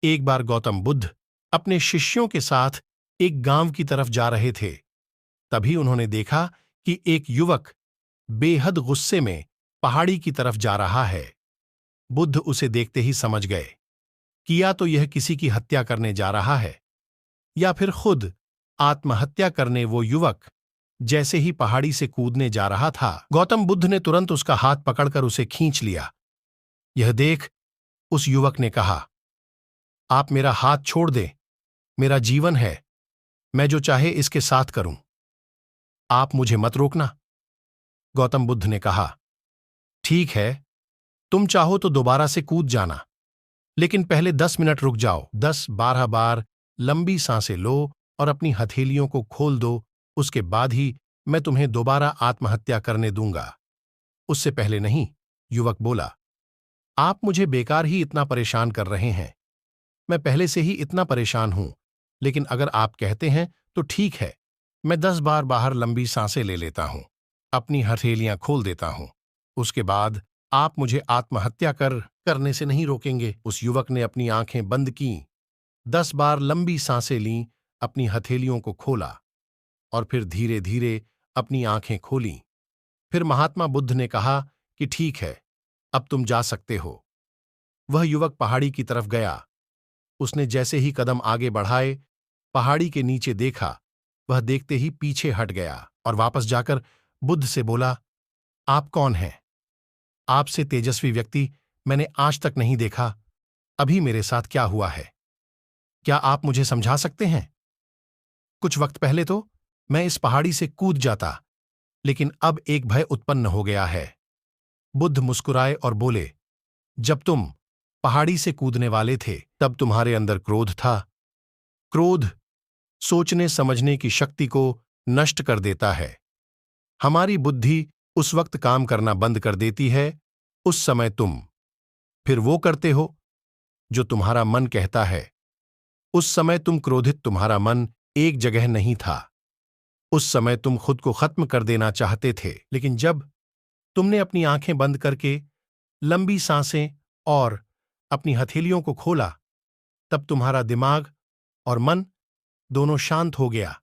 एक बार गौतम बुद्ध अपने शिष्यों के साथ एक गांव की तरफ जा रहे थे। तभी उन्होंने देखा कि एक युवक बेहद गुस्से में पहाड़ी की तरफ जा रहा है। बुद्ध उसे देखते ही समझ गए कि या तो यह किसी की हत्या करने जा रहा है या फिर खुद आत्महत्या करने। वो युवक जैसे ही पहाड़ी से कूदने जा रहा था, गौतम बुद्ध ने तुरंत उसका हाथ पकड़कर उसे खींच लिया। यह देख उस युवक ने कहा, आप मेरा हाथ छोड़ दें, मेरा जीवन है, मैं जो चाहे इसके साथ करूं, आप मुझे मत रोकना। गौतम बुद्ध ने कहा, ठीक है, तुम चाहो तो दोबारा से कूद जाना, लेकिन पहले 10 मिनट रुक जाओ। 10-12 बार लंबी सांसें लो और अपनी हथेलियों को खोल दो, उसके बाद ही मैं तुम्हें दोबारा आत्महत्या करने दूंगा। उससे पहले नहीं, युवक बोला, आप मुझे बेकार ही इतना परेशान कर रहे हैं। मैं पहले से ही इतना परेशान हूं, लेकिन अगर आप कहते हैं तो ठीक है, मैं 10 बार बाहर लंबी सांसें ले लेता हूं, अपनी हथेलियां खोल देता हूं, उसके बाद आप मुझे आत्महत्या करने से नहीं रोकेंगे। उस युवक ने अपनी आंखें बंद कीं, 10 बार लंबी सांसें लीं, अपनी हथेलियों को खोला और फिर धीरे धीरे अपनी आंखें खोलीं। फिर महात्मा बुद्ध ने कहा कि ठीक है, अब तुम जा सकते हो। वह युवक पहाड़ी की तरफ गया। उसने जैसे ही कदम आगे बढ़ाए, पहाड़ी के नीचे देखा, वह देखते ही पीछे हट गया और वापस जाकर बुद्ध से बोला, आप कौन हैं? आपसे तेजस्वी व्यक्ति मैंने आज तक नहीं देखा। अभी मेरे साथ क्या हुआ है? क्या आप मुझे समझा सकते हैं? कुछ वक्त पहले तो मैं इस पहाड़ी से कूद जाता, लेकिन अब एक भय उत्पन्न हो गया है। बुद्ध मुस्कुराए और बोले, जब तुम पहाड़ी से कूदने वाले थे, तब तुम्हारे अंदर क्रोध था। क्रोध सोचने समझने की शक्ति को नष्ट कर देता है। हमारी बुद्धि उस वक्त काम करना बंद कर देती है, उस समय तुम फिर वो करते हो जो तुम्हारा मन कहता है। उस समय तुम क्रोधित, तुम्हारा मन एक जगह नहीं था। उस समय तुम खुद को खत्म कर देना चाहते थे, लेकिन जब तुमने अपनी आंखें बंद करके लंबी सांसें और अपनी हथेलियों को खोला, तब तुम्हारा दिमाग और मन दोनों शांत हो गया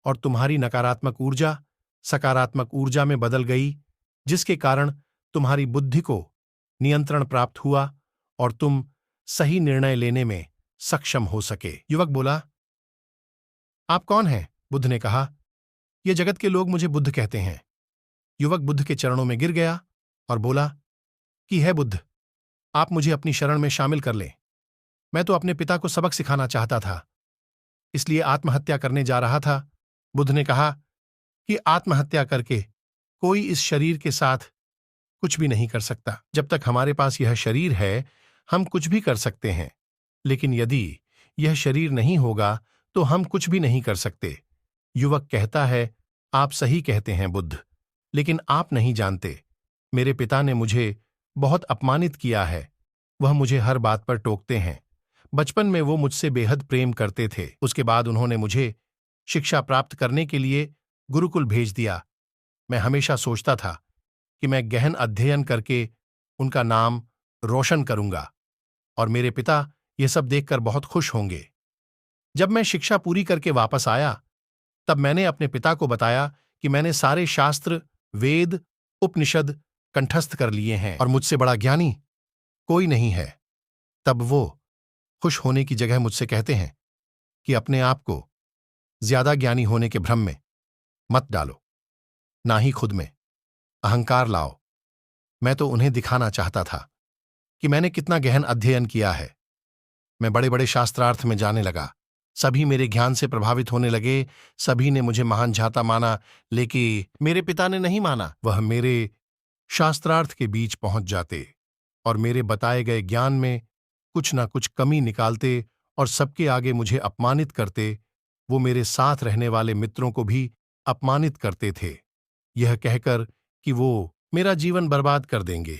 और तुम्हारी नकारात्मक ऊर्जा सकारात्मक ऊर्जा में बदल गई, जिसके कारण तुम्हारी बुद्धि को नियंत्रण प्राप्त हुआ और तुम सही निर्णय लेने में सक्षम हो सके। युवक बोला, आप कौन हैं? बुद्ध ने कहा, ये जगत के लोग मुझे बुद्ध कहते हैं। युवक बुद्ध के चरणों में गिर गया और बोला कि है बुद्ध, आप मुझे अपनी शरण में शामिल कर लें। मैं तो अपने पिता को सबक सिखाना चाहता था, इसलिए आत्महत्या करने जा रहा था। बुद्ध ने कहा कि आत्महत्या करके कोई इस शरीर के साथ कुछ भी नहीं कर सकता। जब तक हमारे पास यह शरीर है, हम कुछ भी कर सकते हैं, लेकिन यदि यह शरीर नहीं होगा तो हम कुछ भी नहीं कर सकते। युवक कहता है, आप सही कहते हैं बुद्ध, लेकिन आप नहीं जानते, मेरे पिता ने मुझे बहुत अपमानित किया है। वह मुझे हर बात पर टोकते हैं। बचपन में वो मुझसे बेहद प्रेम करते थे। उसके बाद उन्होंने मुझे शिक्षा प्राप्त करने के लिए गुरुकुल भेज दिया। मैं हमेशा सोचता था कि मैं गहन अध्ययन करके उनका नाम रोशन करूंगा और मेरे पिता ये सब देखकर बहुत खुश होंगे। जब मैं शिक्षा पूरी करके वापस आया, तब मैंने अपने पिता को बताया कि मैंने सारे शास्त्र, वेद, उपनिषद कंठस्थ कर लिए हैं और मुझसे बड़ा ज्ञानी कोई नहीं है। तब वो खुश होने की जगह मुझसे कहते हैं कि अपने आप को ज्यादा ज्ञानी होने के भ्रम में मत डालो, ना ही खुद में अहंकार लाओ। मैं तो उन्हें दिखाना चाहता था कि मैंने कितना गहन अध्ययन किया है। मैं बड़े बड़े शास्त्रार्थ में जाने लगा। सभी मेरे ज्ञान से प्रभावित होने लगे। सभी ने मुझे महान झाता माना, लेकिन मेरे पिता ने नहीं माना। वह मेरे शास्त्रार्थ के बीच पहुंच जाते और मेरे बताए गए ज्ञान में कुछ ना कुछ कमी निकालते और सबके आगे मुझे अपमानित करते। वो मेरे साथ रहने वाले मित्रों को भी अपमानित करते थे, यह कहकर कि वो मेरा जीवन बर्बाद कर देंगे,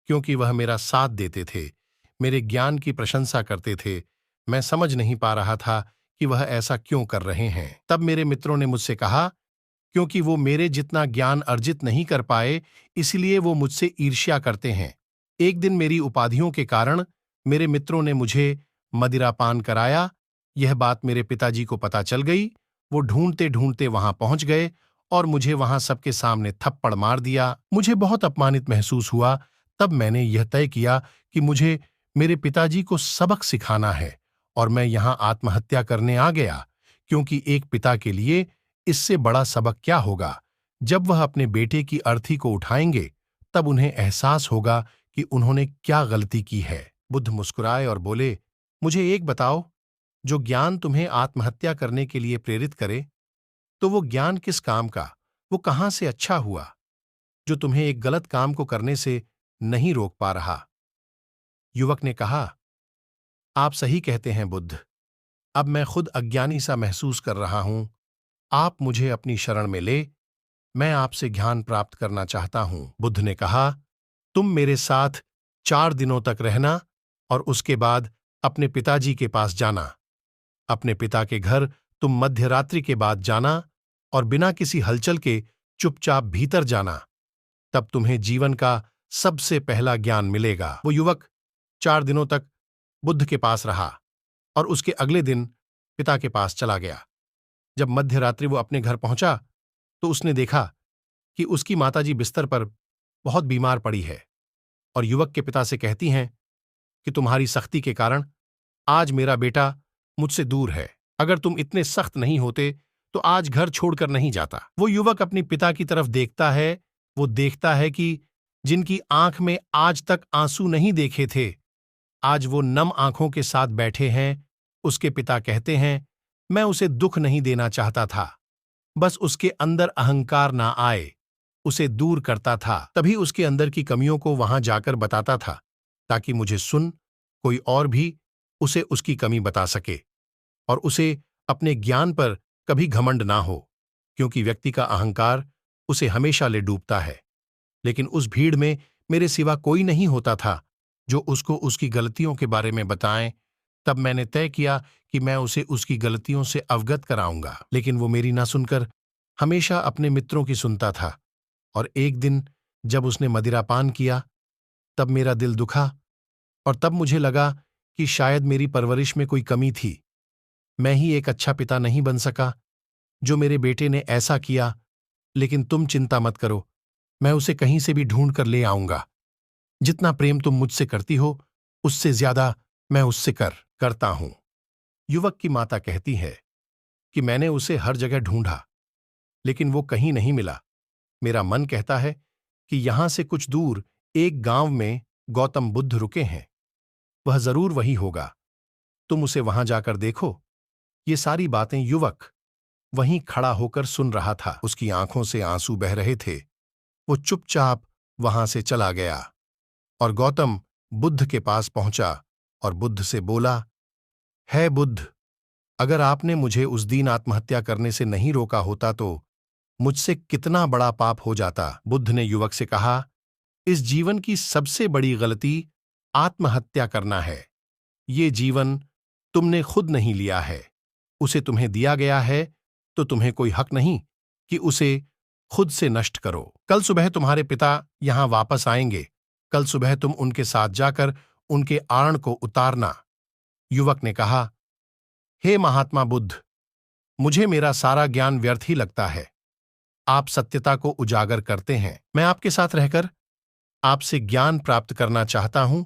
क्योंकि वह मेरा साथ देते थे, मेरे ज्ञान की प्रशंसा करते थे। मैं समझ नहीं पा रहा था कि वह ऐसा क्यों कर रहे हैं। तब मेरे मित्रों ने मुझसे कहा, क्योंकि वो मेरे जितना ज्ञान अर्जित नहीं कर पाए, इसलिए वो मुझसे ईर्ष्या करते हैं। एक दिन मेरी उपाधियों के कारण मेरे मित्रों ने मुझे मदिरा पान कराया। यह बात मेरे पिताजी को पता चल गई। वो ढूंढते ढूंढते वहां पहुंच गए और मुझे वहां सबके सामने थप्पड़ मार दिया। मुझे बहुत अपमानित महसूस हुआ। तब मैंने यह तय किया कि मुझे मेरे पिताजी को सबक सिखाना है और मैं यहां आत्महत्या करने आ गया, क्योंकि एक पिता के लिए इससे बड़ा सबक क्या होगा। जब वह अपने बेटे की अर्थी को उठाएंगे, तब उन्हें एहसास होगा कि उन्होंने क्या गलती की है। बुद्ध मुस्कुराए और बोले, मुझे एक बताओ, जो ज्ञान तुम्हें आत्महत्या करने के लिए प्रेरित करे, तो वो ज्ञान किस काम का, वो कहां से अच्छा हुआ, जो तुम्हें एक गलत काम को करने से नहीं रोक पा रहा। युवक ने कहा, आप सही कहते हैं बुद्ध। अब मैं खुद अज्ञानी सा महसूस कर रहा हूं। आप मुझे अपनी शरण में ले, मैं आपसे ज्ञान प्राप्त करना चाहता हूं। बुद्ध ने कहा, तुम मेरे साथ 4 दिनों तक रहना और उसके बाद अपने पिताजी के पास जाना। अपने पिता के घर तुम मध्यरात्रि के बाद जाना और बिना किसी हलचल के चुपचाप भीतर जाना। तब तुम्हें जीवन का सबसे पहला ज्ञान मिलेगा। वो युवक 4 दिनों तक बुद्ध के पास रहा और उसके अगले दिन पिता के पास चला गया। जब मध्यरात्रि वो अपने घर पहुंचा तो उसने देखा कि उसकी माताजी बिस्तर पर बहुत बीमार पड़ी है और युवक के पिता से कहती हैं कि तुम्हारी सख्ती के कारण आज मेरा बेटा मुझसे दूर है। अगर तुम इतने सख्त नहीं होते तो आज घर छोड़कर नहीं जाता। वो युवक अपने पिता की तरफ देखता है। वो देखता है कि जिनकी आंख में आज तक आंसू नहीं देखे थे, आज वो नम आंखों के साथ बैठे हैं। उसके पिता कहते हैं, मैं उसे दुख नहीं देना चाहता था, बस उसके अंदर अहंकार ना आए, उसे दूर करता था। तभी उसके अंदर की कमियों को वहां जाकर बताता था, ताकि मुझे सुन कोई और भी उसे उसकी कमी बता सके और उसे अपने ज्ञान पर कभी घमंड ना हो, क्योंकि व्यक्ति का अहंकार उसे हमेशा ले डूबता है। लेकिन उस भीड़ में मेरे सिवा कोई नहीं होता था जो उसको उसकी गलतियों के बारे में बताएं। तब मैंने तय किया कि मैं उसे उसकी गलतियों से अवगत कराऊंगा। लेकिन वो मेरी ना सुनकर हमेशा अपने मित्रों की सुनता था। और एक दिन जब उसने मदिरापान किया, तब मेरा दिल दुखा और तब मुझे लगा कि शायद मेरी परवरिश में कोई कमी थी। मैं ही एक अच्छा पिता नहीं बन सका जो मेरे बेटे ने ऐसा किया। लेकिन तुम चिंता मत करो, मैं उसे कहीं से भी ढूंढ कर ले आऊंगा। जितना प्रेम तुम मुझसे करती हो, उससे ज्यादा मैं उससे करता हूं। युवक की माता कहती है कि मैंने उसे हर जगह ढूंढा, लेकिन वो कहीं नहीं मिला। मेरा मन कहता है कि यहां से कुछ दूर एक गांव में गौतम बुद्ध रुके हैं। वह जरूर वही होगा। तुम उसे वहां जाकर देखो। ये सारी बातें युवक वहीं खड़ा होकर सुन रहा था। उसकी आंखों से आंसू बह रहे थे। वो चुपचाप वहां से चला गया और गौतम बुद्ध के पास पहुंचा और बुद्ध से बोला, है बुद्ध, अगर आपने मुझे उस दिन आत्महत्या करने से नहीं रोका होता तो मुझसे कितना बड़ा पाप हो जाता। बुद्ध ने युवक से कहा, इस जीवन की सबसे बड़ी गलती आत्महत्या करना है। ये जीवन तुमने खुद नहीं लिया है, उसे तुम्हें दिया गया है, तो तुम्हें कोई हक नहीं कि उसे खुद से नष्ट करो। कल सुबह तुम्हारे पिता यहां वापस आएंगे। कल सुबह तुम उनके साथ जाकर उनके आरण को उतारना। युवक ने कहा, हे महात्मा बुद्ध, मुझे मेरा सारा ज्ञान व्यर्थ ही लगता है। आप सत्यता को उजागर करते हैं। मैं आपके साथ रहकर आपसे ज्ञान प्राप्त करना चाहता हूं।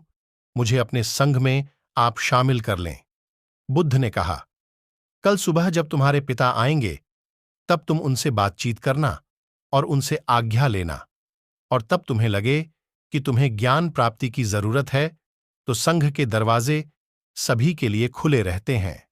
मुझे अपने संघ में आप शामिल कर लें। बुद्ध ने कहा, कल सुबह जब तुम्हारे पिता आएंगे, तब तुम उनसे बातचीत करना और उनसे आज्ञा लेना, और तब तुम्हें लगे कि तुम्हें ज्ञान प्राप्ति की जरूरत है, तो संघ के दरवाजे सभी के लिए खुले रहते हैं।